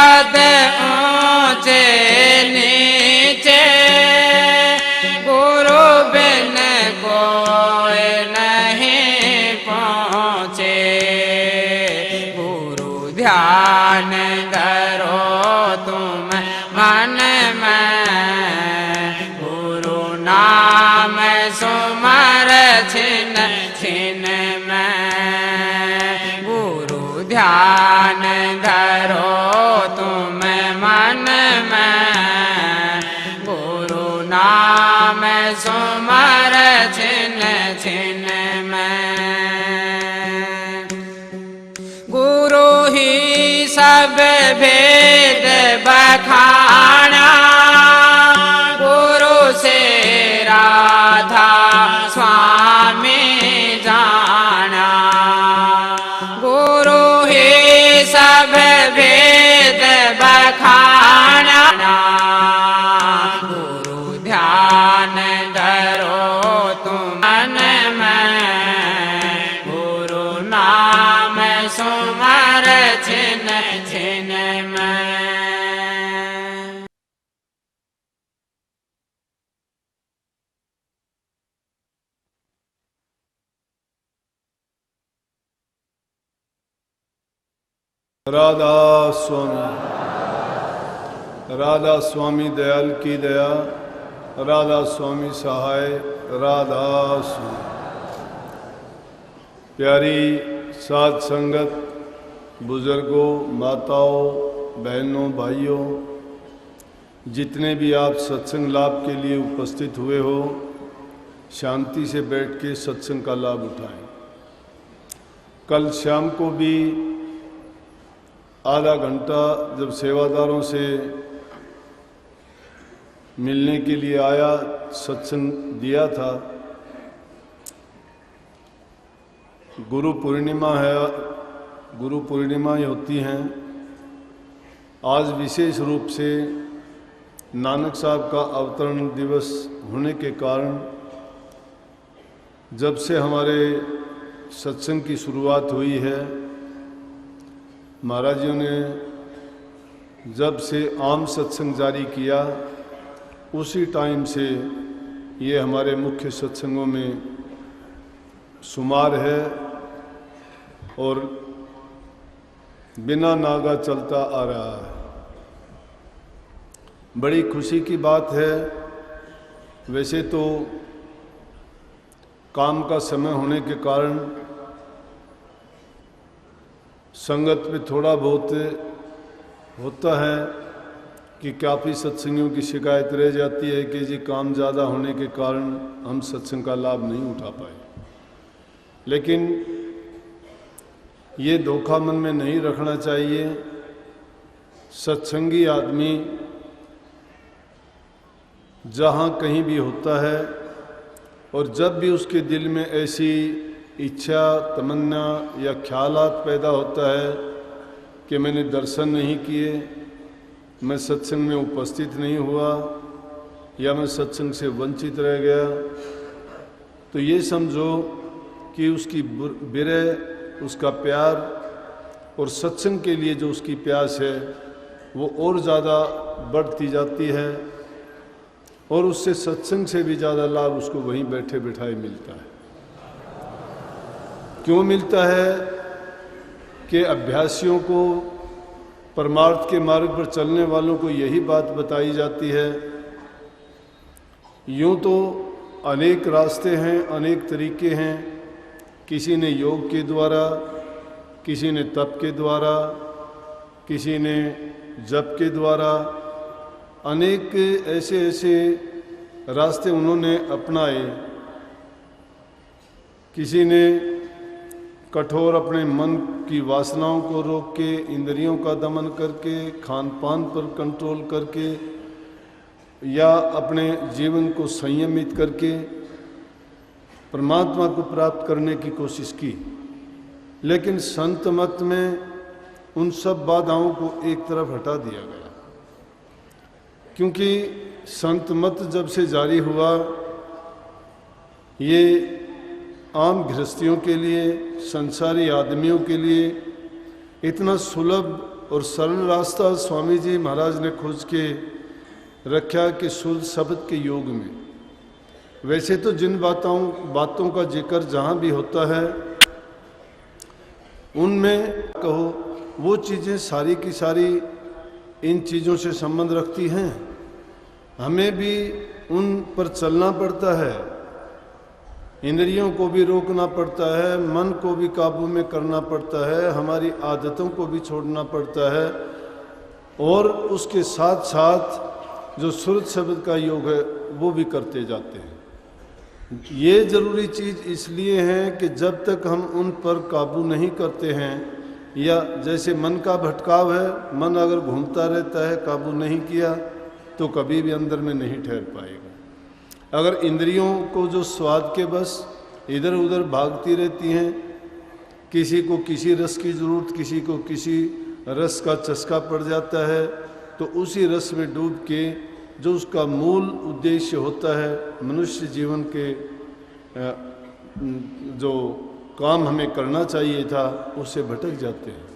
पद ऊंचे नीचे, गुरु बिन कोई नहीं पहुँचे। गुरु ध्यान धरो तुम मन में, गुरु नाम सुमर छिन छिन में। गुरु ध्यान धरो तुम मन में, गुरु नाम सुमर छिन छिन में। गुरु ही सब भेद बखाना, गुरु से राधा स्वामी जाना। गुरु ही सब भेद बखाना, गुरु ध्यान धरो तुम मन में, गुरु नाम सुमर छिन छिन में। राधा स्वामी, राधा स्वामी दयाल की दया, राधा स्वामी सहाय, राधा स्वामी। प्यारी साध संगत, बुजुर्गों, माताओं, बहनों, भाइयों, जितने भी आप सत्संग लाभ के लिए उपस्थित हुए हो, शांति से बैठ के सत्संग का लाभ उठाएं। कल शाम को भी आधा घंटा जब सेवादारों से मिलने के लिए आया, सत्संग दिया था। गुरु पूर्णिमा है, गुरु पूर्णिमाएं होती हैं। आज विशेष रूप से नानक साहब का अवतरण दिवस होने के कारण जब से हमारे सत्संग की शुरुआत हुई है, महाराज जी ने जब से आम सत्संग जारी किया, उसी टाइम से ये हमारे मुख्य सत्संगों में शुमार है और बिना नागा चलता आ रहा है। बड़ी खुशी की बात है। वैसे तो काम का समय होने के कारण संगत पे थोड़ा बहुत होता है कि काफ़ी सत्संगियों की शिकायत रह जाती है कि जी काम ज़्यादा होने के कारण हम सत्संग का लाभ नहीं उठा पाए। लेकिन ये धोखा मन में नहीं रखना चाहिए। सत्संगी आदमी जहाँ कहीं भी होता है और जब भी उसके दिल में ऐसी इच्छा, तमन्ना या ख्यालात पैदा होता है कि मैंने दर्शन नहीं किए, मैं सत्संग में उपस्थित नहीं हुआ या मैं सत्संग से वंचित रह गया, तो ये समझो कि उसकी विरह, उसका प्यार और सत्संग के लिए जो उसकी प्यास है वो और ज़्यादा बढ़ती जाती है और उससे सत्संग से भी ज़्यादा लाभ उसको वहीं बैठे बिठाए मिलता है। क्यों मिलता है कि अभ्यासियों को, परमार्थ के मार्ग पर चलने वालों को यही बात बताई जाती है। यूँ तो अनेक रास्ते हैं, अनेक तरीके हैं। किसी ने योग के द्वारा, किसी ने तप के द्वारा, किसी ने जप के द्वारा, अनेक ऐसे ऐसे रास्ते उन्होंने अपनाए। किसी ने कठोर अपने मन की वासनाओं को रोक के, इंद्रियों का दमन करके, खान पान पर कंट्रोल करके या अपने जीवन को संयमित करके परमात्मा को प्राप्त करने की कोशिश की। लेकिन संत मत में उन सब बाधाओं को एक तरफ हटा दिया गया, क्योंकि संत मत जब से जारी हुआ, ये आम गृहस्थियों के लिए, संसारी आदमियों के लिए इतना सुलभ और सरल रास्ता स्वामी जी महाराज ने खोज के रखा कि शुद्ध शब्द के योग में। वैसे तो जिन बातों का जिक्र जहाँ भी होता है उनमें कहो वो चीज़ें सारी की सारी इन चीज़ों से संबंध रखती हैं। हमें भी उन पर चलना पड़ता है, इंद्रियों को भी रोकना पड़ता है, मन को भी काबू में करना पड़ता है, हमारी आदतों को भी छोड़ना पड़ता है, और उसके साथ साथ जो सुरत शब्द का योग है वो भी करते जाते हैं। ये ज़रूरी चीज़ इसलिए है कि जब तक हम उन पर काबू नहीं करते हैं, या जैसे मन का भटकाव है, मन अगर घूमता रहता है, काबू नहीं किया तो कभी भी अंदर में नहीं ठहर पाएगा। अगर इंद्रियों को जो स्वाद के बस इधर उधर भागती रहती हैं, किसी को किसी रस की ज़रूरत, किसी को किसी रस का चस्का पड़ जाता है, तो उसी रस में डूब के जो उसका मूल उद्देश्य होता है मनुष्य जीवन के जो काम हमें करना चाहिए था, उससे भटक जाते हैं।